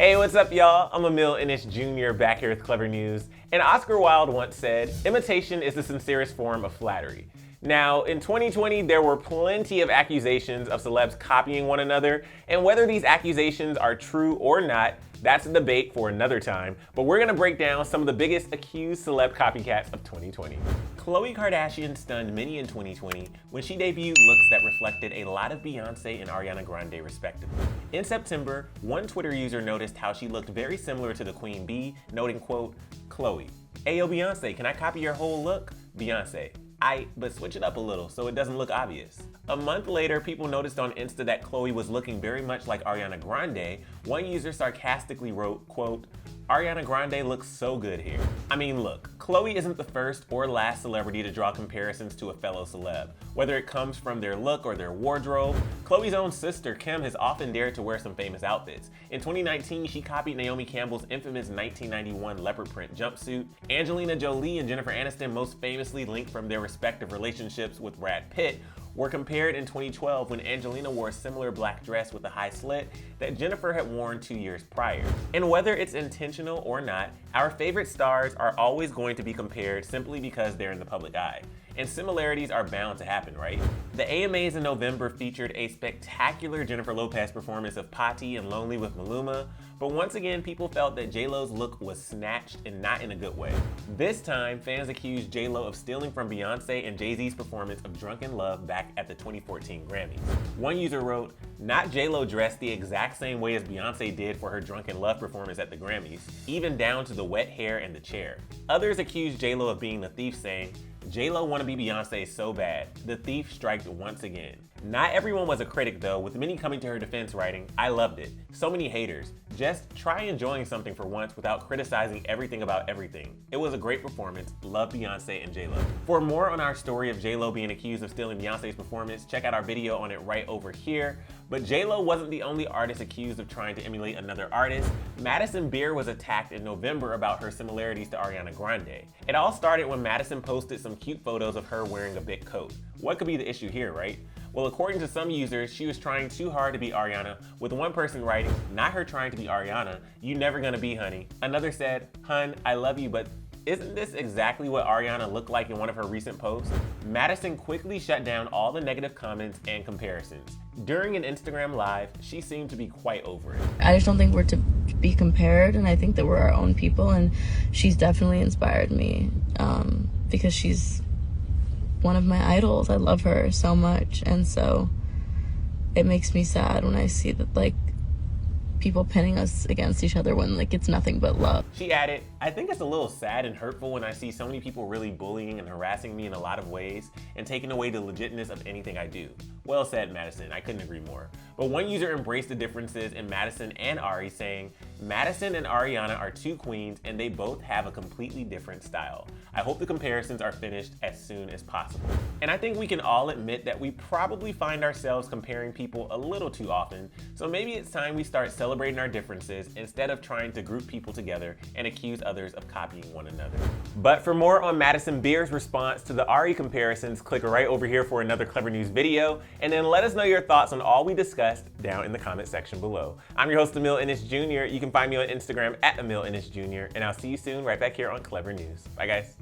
Hey, what's up, y'all? I'm Emil Ennis Jr. back here with Clever News. And Oscar Wilde once said, imitation is the sincerest form of flattery. Now, in 2020, there were plenty of accusations of celebs copying one another, and whether these accusations are true or not, that's a debate for another time, but we're gonna break down some of the biggest accused celeb copycats of 2020. Khloe Kardashian stunned many in 2020 when she debuted looks that reflected a lot of Beyonce and Ariana Grande respectively. In September, one Twitter user noticed how she looked very similar to the Queen Bee, noting, quote, "Khloe, ayo Beyonce, can I copy your whole look? Beyonce, but switch it up a little so it doesn't look obvious." A month later, people noticed on Insta that Khloe was looking very much like Ariana Grande. One user sarcastically wrote, quote, "Ariana Grande looks so good here." I mean, look, Khloe isn't the first or last celebrity to draw comparisons to a fellow celeb. Whether it comes from their look or their wardrobe, Khloe's own sister, Kim, has often dared to wear some famous outfits. In 2019, she copied Naomi Campbell's infamous 1991 leopard print jumpsuit. Angelina Jolie and Jennifer Aniston, most famously linked from their respective relationships with Brad Pitt, were compared in 2012 when Angelina wore a similar black dress with a high slit that Jennifer had worn 2 years prior. And whether it's intentional or not, our favorite stars are always going to be compared simply because they're in the public eye. And similarities are bound to happen, right? The AMAs in November featured a spectacular Jennifer Lopez performance of Patti and Lonely with Maluma, but once again, people felt that J-Lo's look was snatched and not in a good way. This time, fans accused J-Lo of stealing from Beyonce and Jay-Z's performance of Drunken Love back at the 2014 Grammys. One user wrote, "Not J-Lo dressed the exact same way as Beyonce did for her Drunken Love performance at the Grammys, even down to the wet hair and the chair." Others accused J-Lo of being the thief, saying, "J-Lo wanna be Beyonce so bad. The thief striked once again." Not everyone was a critic though, with many coming to her defense writing, "I loved it. So many haters. Just try enjoying something for once without criticizing everything about everything. It was a great performance. Love Beyonce and J-Lo." For more on our story of J-Lo being accused of stealing Beyonce's performance, check out our video on it right over here. But J-Lo wasn't the only artist accused of trying to emulate another artist. Madison Beer was attacked in November about her similarities to Ariana Grande. It all started when Madison posted some cute photos of her wearing a big coat. What could be the issue here, right? Well, according to some users, she was trying too hard to be Ariana, with one person writing, "Not her trying to be Ariana, you never gonna be, honey." Another said, "Hun, I love you, but isn't this exactly what Ariana looked like in one of her recent posts?" Madison quickly shut down all the negative comments and comparisons. During an Instagram live, she seemed to be quite over it. I just don't think we're to be compared, and I think that we're our own people, and she's definitely inspired me because she's one of my idols. I love her so much, and so it makes me sad when I see that like people pinning us against each other when like it's nothing but love. She added, "I think it's a little sad and hurtful when I see so many people really bullying and harassing me in a lot of ways and taking away the legitness of anything I do." Well said, Madison. I couldn't agree more. But one user embraced the differences in Madison and Ari, saying, "Madison and Ariana are two queens and they both have a completely different style. I hope the comparisons are finished as soon as possible." And I think we can all admit that we probably find ourselves comparing people a little too often, so maybe it's time we start celebrating our differences instead of trying to group people together and accuse others of copying one another. But for more on Madison Beer's response to the Ari comparisons, click right over here for another Clever News video, and then let us know your thoughts on all we discussed down in the comment section below. I'm your host, Emil Ennis Jr. You can find me on Instagram at Emil Ennis Jr., and I'll see you soon right back here on Clever News. Bye, guys.